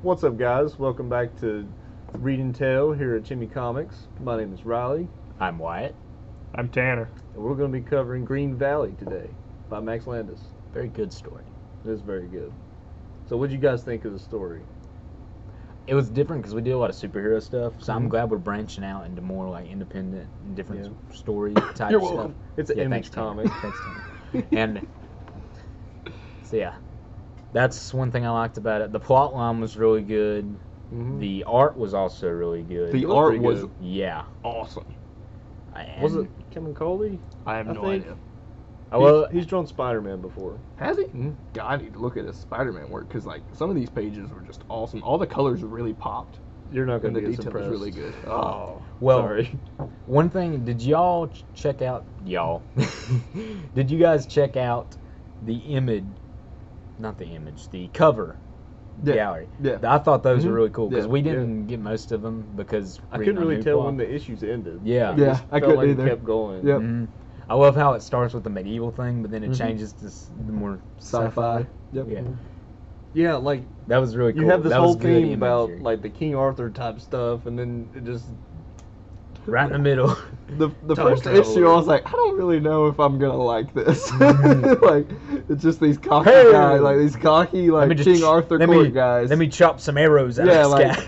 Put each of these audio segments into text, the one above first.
What's up, guys? Welcome back to Read and Tell here at Chimicomics. My name is Riley. I'm Wyatt. I'm Tanner. And we're going to be covering Green Valley today by Max Landis. Very good story. It is very good. So what did you guys think of the story? It was different because we do a lot of superhero stuff, so I'm glad we're branching out into more like independent and different story type You're stuff. welcome. It's an image comic. Thanks, Tanner. And so yeah, that's one thing I liked about it. The plot line was really good. Mm-hmm. The art was also really good. The art was yeah awesome. And Was it Kevin Coley? I have no think. idea. well, He's drawn Spider-Man before. Has he? Mm-hmm. God, I need to look at his Spider-Man work because like some of these pages were just awesome. All the colors really popped, You're not going and the to be as detail was impressed. really good. Oh, well, Sorry. one thing, did y'all check out Did you guys check out the image? Not the image, the cover Yeah. gallery. Yeah. I thought those Mhm. were really cool because Yeah. we didn't get most of them because I reading couldn't on really New tell Plot. when the issues ended. Yeah. It Yeah, just I felt couldn't like either. It kept going. Yep. Mhm. I love how it starts with the medieval thing, but then it Mhm. changes to the more sci-fi. Yep. Yeah, Yeah, like that was really cool. you have this That was whole good theme about imagery. like the King Arthur type stuff, and then it just right in the middle. The Time first traveler. issue, I was like, I don't really know if I'm gonna like this. Mhm. Like, it's just these cocky Hey! guys, like these cocky like King Arthur court guys. Let me chop some arrows out Yeah, of the like sky.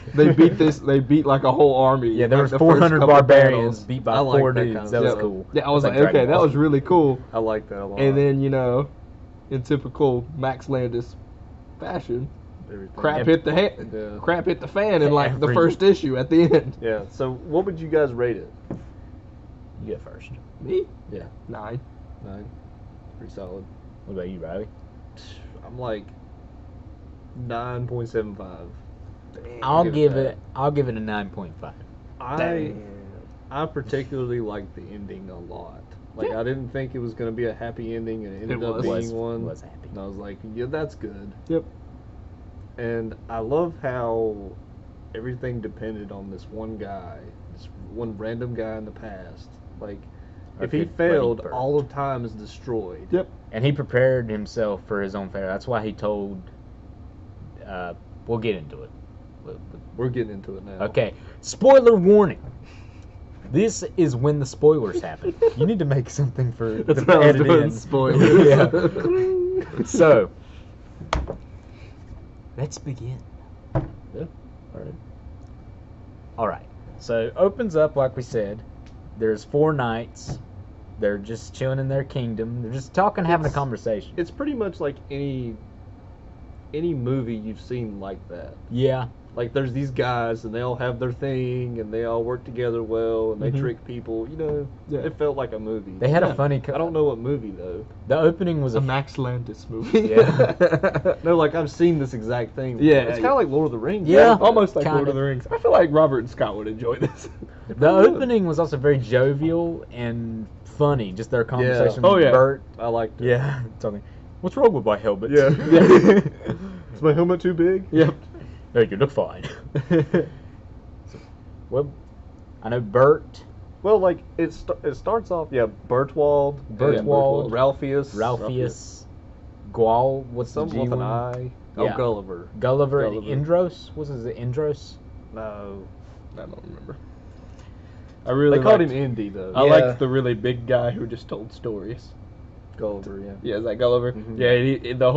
they beat like a whole army. Yeah, in, there like, was the first 400 couple barbarians battles. beat by I like 4 that dudes. kind of That was stuff. cool. Yeah, I was It's like, okay, Dragon that Ball. was really cool. I like that a lot. And then, in typical Max Landis fashion, Everything. crap hit the Yeah. crap hit the fan in like the Every- first issue at the end. Yeah. So what would you guys rate it? You go first. Me? Yeah. 9. 9. Pretty solid. What about you, Riley? I'm like 9.75. I'll give that. it a 9.5. I particularly like the ending a lot. Like Yeah. I didn't think it was gonna be a happy ending, and it ended up was. being one. Was happy. And I was like, yeah, that's good. Yep. And I love how everything depended on this one guy, this one random guy in the past. Like, Or if he could Freddie failed, Burt. all of time is destroyed. Yep. And he prepared himself for his own failure. That's why he told. We'll get into it. We're getting into it now. Okay. Spoiler warning. This is when the spoilers happen. You need to make something for That's the what I was edit doing, in. spoilers. Yeah. So, let's begin. Yeah. All right. All right. So opens up like we said. There's 4 knights. They're just chilling in their kingdom. They're just talking, having a conversation. It's pretty much like any movie you've seen like that. Yeah. Like there's these guys and they all have their thing and they all work together well and they Mhm. trick people. Yeah. It felt like a movie. They had Yeah. a funny. I don't know what movie though. The opening was A a. Max Landis movie. Yeah. No, like I've seen this exact thing. Yeah. It's kind of like Lord of the Rings. Yeah. Almost like Kinda. Lord of the Rings. I feel like Robert and Scott would enjoy this. The opening was also very jovial and funny. Just their conversation Oh, with yeah. Bert. I liked it. Yeah. Talking. What's wrong with my helmet? Yeah. Yeah. Is my helmet too big? Yep. No, you look fine. Well, I know Bert. Well, like it starts off. Yeah, Bertwald. Bertwald. Ralphius. Ralphius. Gual. What's the Something G with an one? I. Oh, Yeah. Gulliver. Gulliver and Gulliver. Indros. What's his Indros? No. I don't remember. I really They called liked- him Indy though. I Yeah. liked the really big guy who just told stories. Gulliver. Yeah. Yeah, is that Gulliver? Mhm. Yeah, the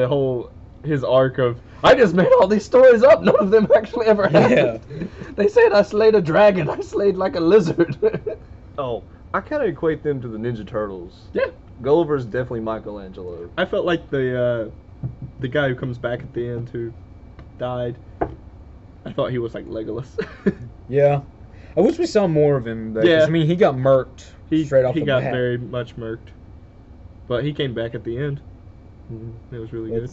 whole his arc of I just made all these stories up. None of them actually ever happened. They said I slayed a dragon. I slayed like a lizard. Oh, I kind of equate them to the Ninja Turtles. Yeah. Gulliver's definitely Michelangelo. I felt like the guy who comes back at the end who died. I thought he was like Legolas. Yeah. I wish we saw more of him. Though, 'cause, Yeah. I mean, he got murked straight off he the got bat. very much murked, but he came back at the end. It was really good.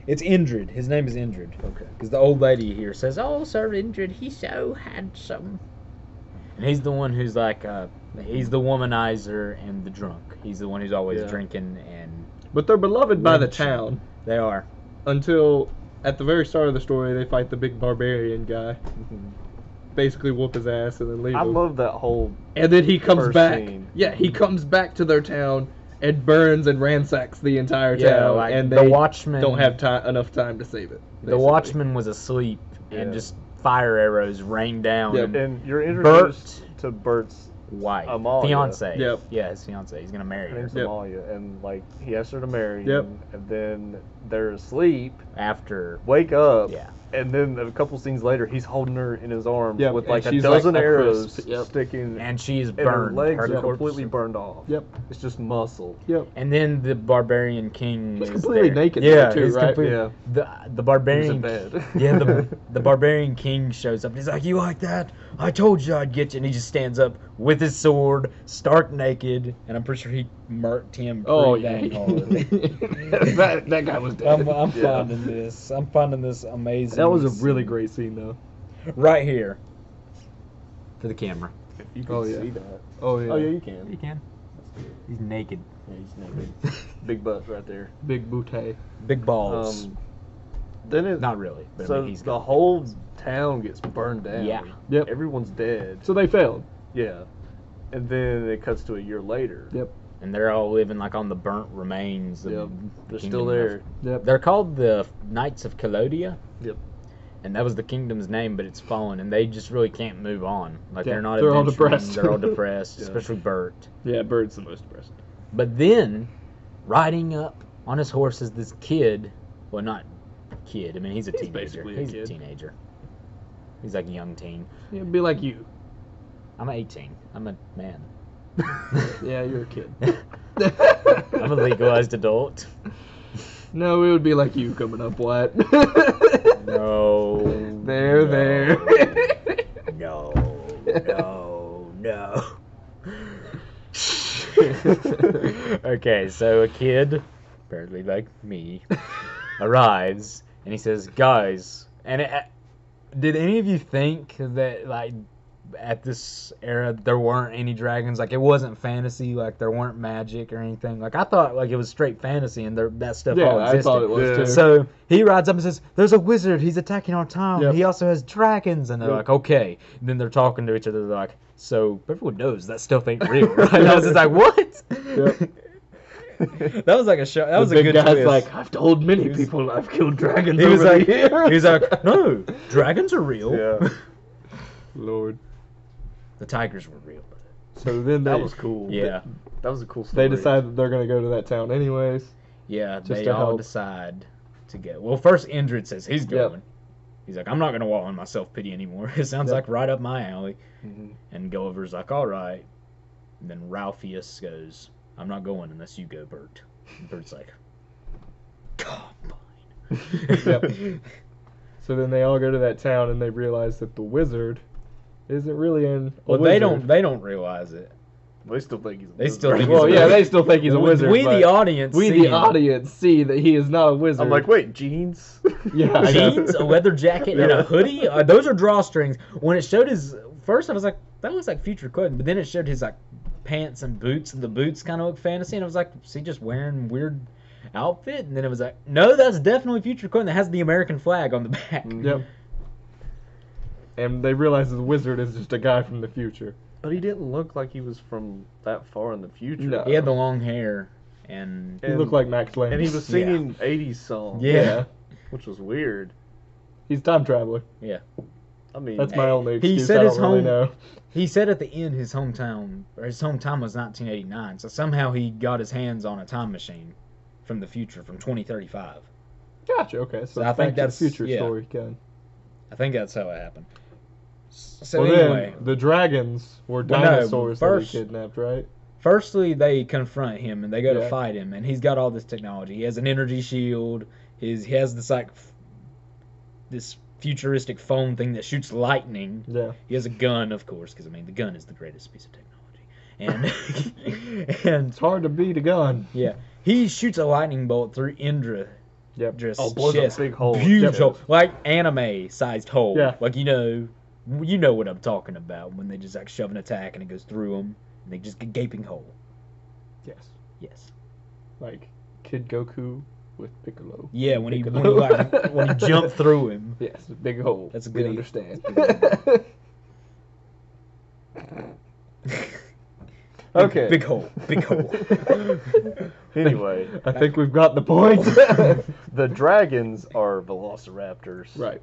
It's Indrid. His name is Indrid. Okay. Because the old lady here says, "Oh, Sir Indrid, he's so handsome." And he's the one who's like, he's the womanizer and the drunk. He's the one who's always Yeah. drinking, and But they're beloved by the Lynch. town they are. until at the very start of the story they fight the big barbarian guy. Basically whoop his ass and then leave I him. love that whole. And then he comes first back. scene. Yeah, he comes back to their town it burns and ransacks the entire Yeah, town, like and the they Watchmen don't have enough time to save it. The basically. Watchman was asleep, and Yeah. just fire arrows rained down. Yep. And And you're introduced to Bert's wife, Amalia. fiance. Yep. Yeah, his fiance. He's gonna marry her her name's Yep. Amalia, and like he asks her to marry Yep. him, and then they're asleep, after. wake up, Yeah. and then a couple scenes later, he's holding her in his arms Yep, with and like a she's dozen like a arrows crisp. Yep. sticking, And she's and her burned. legs Her are corpse. completely burned off. Yep. It's just muscle. Yep. And then the barbarian king He's is completely there. naked Yeah, there, too, he's right? completely- Yeah. The He's in barbarian. bed. Yeah, the barbarian king shows up. And he's like, "You like that? I told you I'd get you." And he just stands up with his sword, stark naked, and I'm pretty sure he murked him. Oh pretty yeah. dang hard. that guy was dead. I'm Yeah. finding this. I'm finding this amazing. That was a really scene. great scene though. Right here. For the camera. You can Oh, yeah. see that. Oh yeah. Oh yeah, you can. You can. He's naked. Yeah, he's naked. Big butt right there. Big booty. Big balls. Then it Not really, but I so mean, he's the got whole town gets burned down. Yeah. Yep. Everyone's dead. So they failed. Yeah. And then it cuts to a year later. Yep. and they're all living like on the burnt remains. Of Yep. the They're kingdom still there. Yep. They're called the Knights of Calodia. Yep. And that was the kingdom's name, but it's fallen, and they just really can't move on. Like Yeah, they're not. they're all adventuring, depressed. They're all depressed, Yeah. especially Bert. Yeah, Bird's the most depressed. But then, riding up on his horse is this kid. Well, not kid. I mean, he's a He's teenager. basically a He's kid. teenager. He's like a young teen. It'd be like you. I'm 18. I'm a man. Yeah, you're a kid. I'm a legalized adult. No, it would be like you coming up, Wyatt. No. There, no, there. No. No. Okay, so a kid, apparently like me, arrives and he says, "Guys," and did any of you think that like at this era there weren't any dragons? Like it wasn't fantasy, like there weren't magic or anything. Like I thought like it was straight fantasy and that stuff Yeah, all existed. I thought it was Yeah. too. So he rides up and says, "There's a wizard. He's attacking our town. Yep. He also has dragons." And they're Yep. like, "Okay." And then they're talking to each other. They're like, "So everyone knows that stuff ain't real, right?" And I was just like, "What?" Yep. That was like a show. That was the a big good guy's twist. like, I've told many He was- people I've killed dragons he was over like, the years. he was like, "No, dragons are real. Yeah. Lord. The tigers were real." So then That they, was cool. Yeah, That was a cool story. they decide that they're going to go to that town anyways. yeah. Just They to all help. decide to go. Well, first Indrid says he's Yep. going. He's like, "I'm not gonna wallow in my self pity anymore. It sounds Yep. like right up my alley." Mhm. And Gulliver's like, "All right." And then Ralpheus goes, "I'm not going unless you go, Bert." And Bert's like, "God, fine." Yep. So then they all go to that town and they realize that the wizard isn't really a Well, wizard. they don't realize it. They still think he's. They still think Well, he's a yeah, wizard. they still think he's a wizard. We but the audience, we see the him. audience see that he is not a wizard. I'm like, wait, jeans? Yeah, I know. Jeans, a leather jacket, and a hoodie. Those are drawstrings. When it showed his first, I was like, that looks like future clothing. But then it showed his like pants and boots, and the boots kind of look fantasy. And I was like, is he just wearing weird outfit? And then it was like, no, that's definitely future clothing. That has the American flag on the back. Yep. And they realize the wizard is just a guy from the future. But he didn't look like he was from that far in the future. No. He had the long hair, and He looked like Max Landis. And he was singing 80s songs. Yeah. Which was weird. He's time traveler. I mean, That's my only He excuse. said I his don't really home- know. he said at the end his hometown was 1989. So somehow he got his hands on a time machine from the future, from 2035. Gotcha. Okay, so So I it's think back to that's- the future yeah. story. Good. I think that's how it happened. So Well, anyway, then the dragons were Well, no, dinosaurs first- that he kidnapped, right? firstly they confront him and they go to Yeah. fight him, and he's got all this technology. He has an energy shield. He has this like this futuristic phone thing that shoots lightning. Yeah. He has a gun, of course, because I mean the gun is the greatest piece of technology. And It's hard to beat a gun. yeah, he shoots a lightning bolt through Indra. Yep. Just Oh, blows chest, a big hole. huge Yep. hole, like anime-sized hole. Yeah. Like you know what I'm talking about when they just like shove an attack and it goes through them, and they just get gaping hole. Yes. Yes. Like Kid Goku with Piccolo. Yeah, when he Piccolo. when he jumped through him. Yes, big hole. That's a We good- understand. Okay. Big hole. Big hole. Anyway, I think we've got the point. the dragons are velociraptors. Right.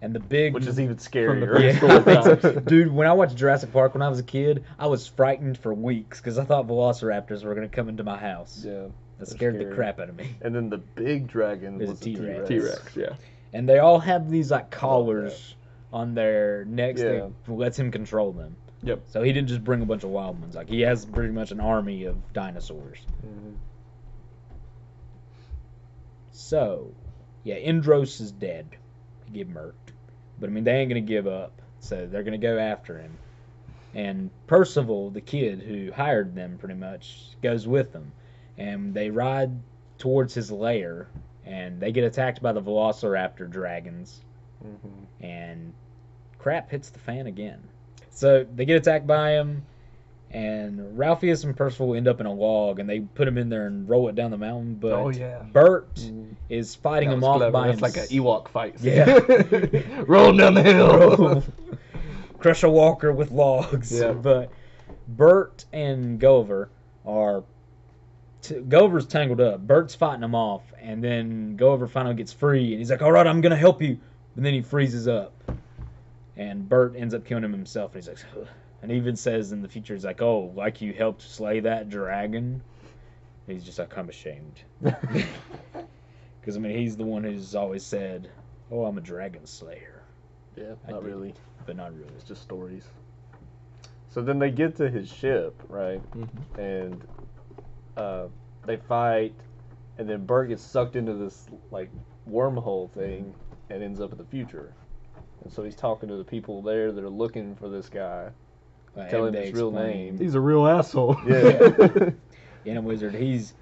And the big... Which is even From the scarier. prehistoric times. Dude, when I watched Jurassic Park when I was a kid, I was frightened for weeks because I thought velociraptors were going to come into my house. Yeah. That they're scared the scary. crap out of me. And then the big dragon Is was a the T-Rex. T-Rex, yeah. And they all have these like collars on their necks Yeah. that lets him control them. Yep. So he didn't just bring a bunch of wild ones. Like he has pretty much an army of dinosaurs. Mhm. So, yeah, Indros is dead. He get murked. But I mean, they ain't gonna give up. So they're gonna go after him. And Percival, the kid who hired them, pretty much goes with them. And they ride towards his lair. And they get attacked by the Velociraptor dragons. Mhm. And crap hits the fan again. So they get attacked by him, and Ralphius and Percival end up in a log, and they put him in there and roll it down the mountain. But Oh, yeah. Bert Mhm. is fighting That him was off clever. by That's like an Ewok fight. Yeah. Roll him down the hill. Crush a walker with logs. Yeah. But Bert and Gulliver are... Gulliver's tangled up. Bert's fighting him off, and then Gulliver finally gets free, and he's like, all right, I'm going to help you. But then he freezes up. And Bert ends up killing him himself. And he's like, ugh. And he even says in the future, he's like, oh, like you helped slay that dragon? And he's just like, I'm ashamed. Because, I mean, he's the one who's always said, oh, I'm a dragon slayer. Yeah, I not did. really. But not really. It's just stories. So then they get to his ship, right? Mhm. And they fight, and then Bert gets sucked into this like wormhole thing and ends up in the future. And so he's talking to the people there that are looking for this guy, tell him And they his real explain- name. He's a real asshole. Yeah. In a wizard, he's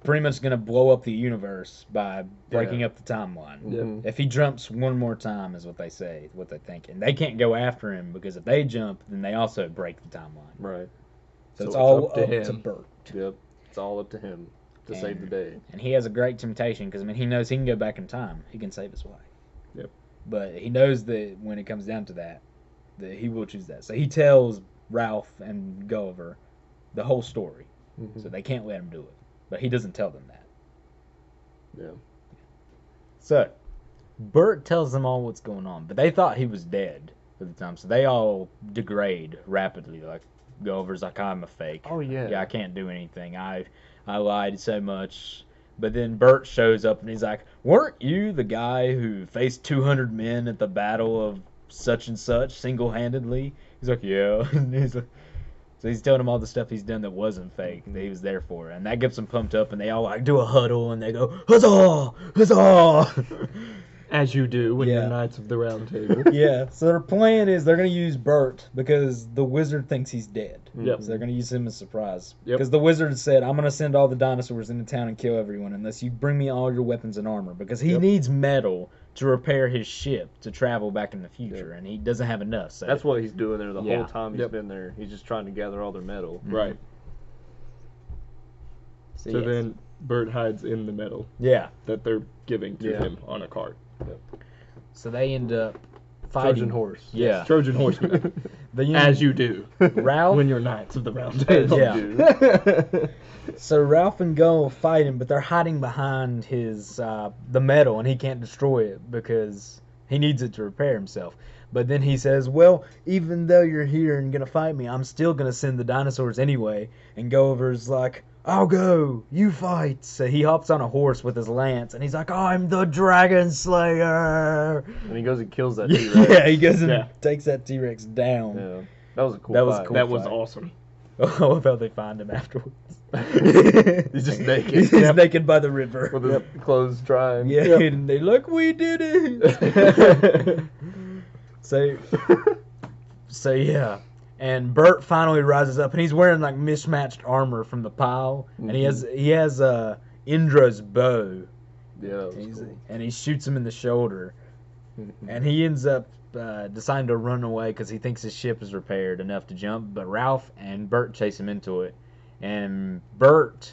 pretty much going to blow up the universe by breaking Yeah. up the timeline. Mhm. If he jumps one more time, is what they say, what they think. And they can't go after him because if they jump, then they also break the timeline. Right. So, it's it's all up to up to him. Bert. Yep. It's all up to him to save the day. And he has a great temptation because, I mean, he knows he can go back in time. He can save his wife. Yep. But he knows that when it comes down to that he will choose that. So he tells Ralph and Gulliver the whole story. Mhm. So they can't let him do it. But he doesn't tell them that. Yeah. So, Bert tells them all what's going on, but they thought he was dead at the time, so they all degrade rapidly. Like, Gulliver's like, I'm a fake. Oh yeah. Yeah, I can't do anything. I lied so much. But then Bert shows up and he's like, weren't you the guy who faced 200 men at the battle of such and such single-handedly? He's like, yeah. And he's like, so he's telling him all the stuff he's done that wasn't fake, that he was there for. And that gets them pumped up, and they all like do a huddle, and they go, huzzah! Huzzah! As you do when Yeah. you're Knights of the Round Table. Yeah, so their plan is they're going to use Bert because the wizard thinks he's dead. Yep. So they're going to use him as a surprise. Yep. Because the wizard said, I'm going to send all the dinosaurs into town and kill everyone unless you bring me all your weapons and armor. Because he Yep. needs metal to repair his ship to travel back in the future, and he doesn't have enough. So That's what he's doing there the Yeah. whole time he's Yep. been there. He's just trying to gather all their metal. Right. So, So yes. then Bert hides in the metal Yeah. that they're giving to Yeah. him on a cart. So they end up fighting. Trojan horse. Yeah. Trojan horseman. The As you do. Ralph. When you're Knights of the Round Table. Yeah. So Ralph and Gull fight him, but they're hiding behind his the metal, and he can't destroy it because he needs it to repair himself. But then he says, well, even though you're here and gonna fight me, I'm still gonna send the dinosaurs anyway. And Gulliver's like, I'll go, you fight. So he hops on a horse with his lance, and he's like, I'm the Dragon Slayer. And he goes and kills that T-Rex. Yeah, he goes and Yeah. takes that T-Rex down. Yeah. That was a cool That was fight. cool. That was fight. awesome. I love how they find him afterwards. He's just naked. He's Yep. naked by the river. With his clothes drying. Yeah, Yep. and they look, we did it. So yeah, and Bert finally rises up, and he's wearing like mismatched armor from the pile, and he has Indra's bow, Yeah, that was cool. and he shoots him in the shoulder, and he ends up deciding to run away because he thinks his ship is repaired enough to jump, but Ralph and Bert chase him into it, and Bert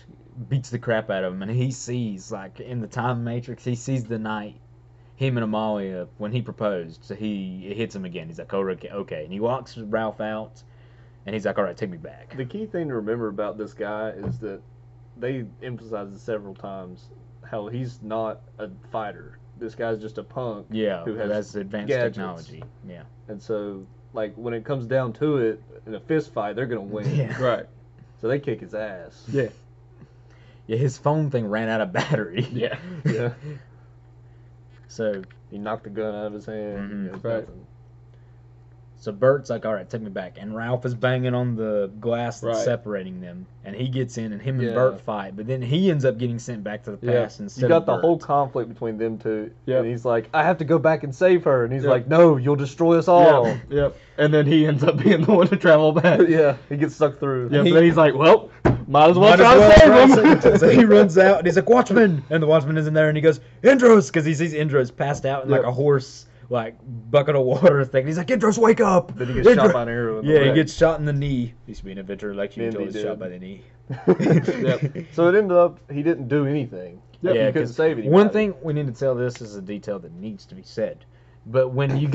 beats the crap out of him, and he sees, like in the time matrix, he sees the night him and Amalia when he proposed, so it hits him again. He's like, oh, okay, and he walks Ralph out, And he's like, all right, take me back. The key thing to remember about this guy is that they emphasize it several times how he's not a fighter. This guy's just a punk. Yeah, who has advanced gadgets. technology. Yeah. And so, like, when it comes down to it, in a fist fight, they're going to win. Yeah. Right. So they kick his ass. Yeah. Yeah, his phone thing ran out of battery. Yeah. Yeah. So He knocked the gun out of his hand. Mhm. It was Right. nothing. So Bert's like, all right, take me back. And Ralph is banging on the glass that's Right. separating them. And he gets in, and him and Yeah. Bert fight. But then he ends up getting sent back to the Yeah. past instead You got of the Bert. whole conflict between them two. Yep. And he's like, I have to go back and save her. And he's Yep. like, no, you'll destroy us all. Yep. Yep. And then he ends up being the one to travel back. Yeah, he gets sucked through. Yeah, He- but then he's like, well, might as well Might try as well to try save to him. So he runs out, and he's like, Watchman! And the Watchman is in there, and he goes, Indros! Because he sees Indros passed out in like Yep. a horse, like, bucket of water thing. And he's like, Indros, wake up! Then he gets shot by an arrow in the Yeah, he leg. gets shot in the knee. Used to be an adventurer like you Mindy until he's shot did. by the knee. Yep. So it ended up, he didn't do anything. Yep. He Yeah, couldn't 'cause save anybody. one thing we need to tell, this is a detail that needs to be said. But when you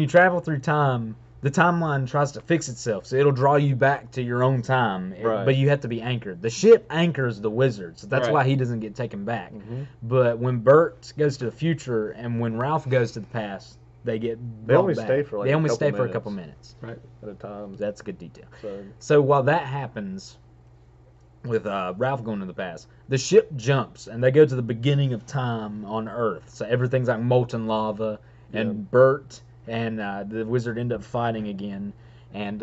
travel through time, the timeline tries to fix itself, so it'll draw you back to your own time. Right. But you have to be anchored. The ship anchors the wizard, so that's Right. why he doesn't get taken back. Mhm. But when Bert goes to the future and when Ralph goes to the past, they get They brought only back. stay for, like, they a only couple stay for a minutes. couple minutes. At a time. That's a good detail. So, So while that happens, with Ralph going to the past, the ship jumps and they go to the beginning of time on Earth. So everything's like molten lava, and Yeah. Bert and the wizard end up fighting again. And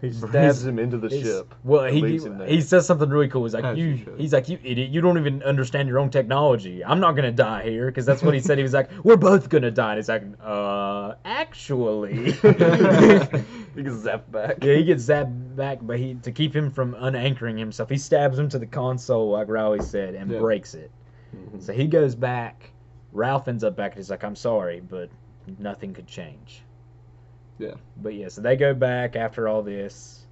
he stabs him into the he's- ship. Well, and leaves him there. he says something really cool. He's like, As you should. he's like, you idiot, you don't even understand your own technology. I'm not gonna die here, because that's what he said. He was like, we're both gonna die. And he's like, actually. He gets zapped back. Yeah, he gets zapped back, but to keep him from unanchoring himself, he stabs him to the console, like Rowley said, and Yeah. breaks it. Mhm. So he goes back. Ralph ends up back, and he's like, I'm sorry, but nothing could change. Yeah. But yeah, so they go back after all this.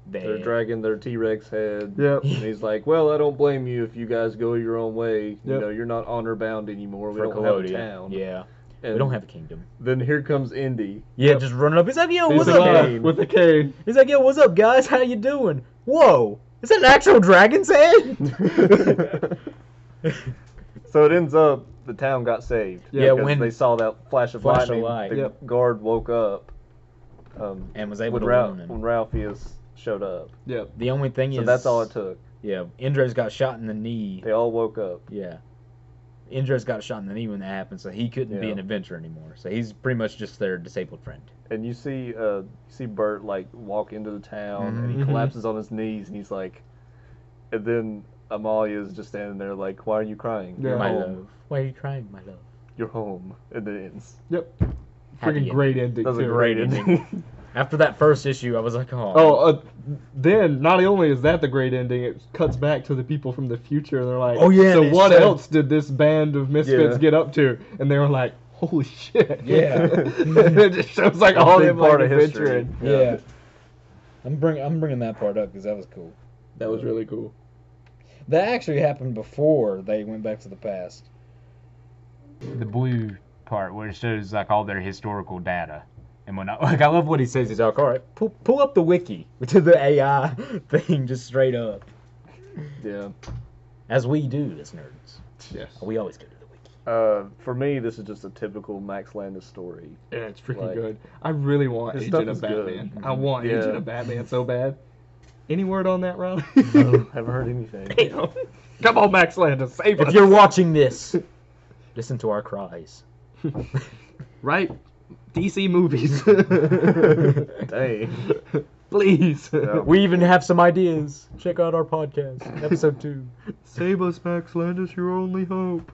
They're dragging their T-Rex head. Yep. And he's like, well, I don't blame you if you guys go your own way. You Yep. know, you're not honor bound anymore. We for don't have a Colodia. town. Yeah, And we don't have a kingdom. Then here comes Indy. Yeah, Yep. just running up. He's like, yo, He's what's the up? guy Kane? with the cane. He's like, yo, what's up, guys? How you doing? Whoa, is that an actual dragon's head? So it ends up the town got saved. Yeah, because when- they saw that flash of Flash of lightning. light. The Yep. guard woke up. And was able when, to warn him. when Ralphius showed up. Yep. The only thing So is, that's all it took. Yeah, Indros got shot in the knee. They all woke up. Yeah. Indros got shot in the knee when that happened, so he couldn't be Yeah. an adventurer anymore. So he's pretty much just their disabled friend. And you see Bert like walk into the town, and he Mhm. collapses on his knees, and he's like, and then Amalia's just standing there like, why are you crying? Yeah. You're My home. love. Why are you crying, my love? You're home. And then it ends. Yep. Happy Freaking ending. great ending. That was a too. great ending. After that first issue, I was like, oh. Oh, then not only is that the great ending, it cuts back to the people from the future, and they're like, Oh, yeah, so they what said- else did this band of misfits Yeah. get up to? And they were like, holy shit. Yeah. And it just shows like all Big them like part of history. adventuring. yeah. I'm bringing that part up because that was cool. That was really cool. That actually happened before they went back to the past. The blue part where it shows like all their historical data. And when I love what he says, he's like, all right, pull up the wiki to the AI thing just straight up. Yeah. As we do as nerds. Yes. We always go to the wiki. For me, this is just a typical Max Landis story. Yeah, it's freaking Like, good. I really want his Agent stuff of is good. Batman. I want Yeah. Agent of Batman so bad. Any word on that, Riley? No, haven't heard anything. Damn. Come on, Max Landis, save us. If you're watching this, listen to our cries. Right? DC movies. Dang. Please. Yeah. We even have some ideas. Check out our podcast, episode 2. Save us, Max Landis, your only hope.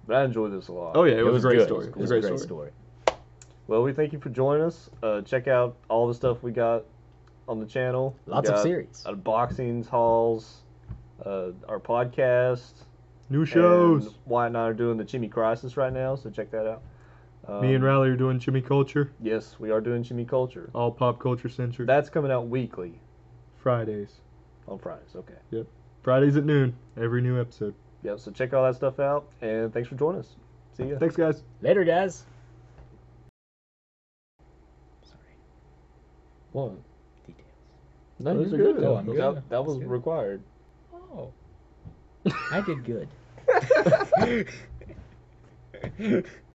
But I enjoyed this a lot. Oh, yeah, it was a great good. story. It was a great story. Well, we thank you for joining us. Check out all the stuff we got on the channel. We Lots of got series. Unboxings, hauls, our podcast. New shows. And Wyatt and I are doing the Chimmy Crisis right now, so check that out. Me and Riley are doing Chimmy Culture. Yes, we are doing Chimmy Culture. All pop culture centered. That's coming out weekly Fridays. on Fridays. Okay. Yep. Fridays at noon. Every new episode. Yeah, so check all that stuff out, and thanks for joining us. See ya. Thanks, guys. Later, guys. What? Details. No, Those you're are good. good. Oh, I'm good. That was That's good. required. Oh. I did good.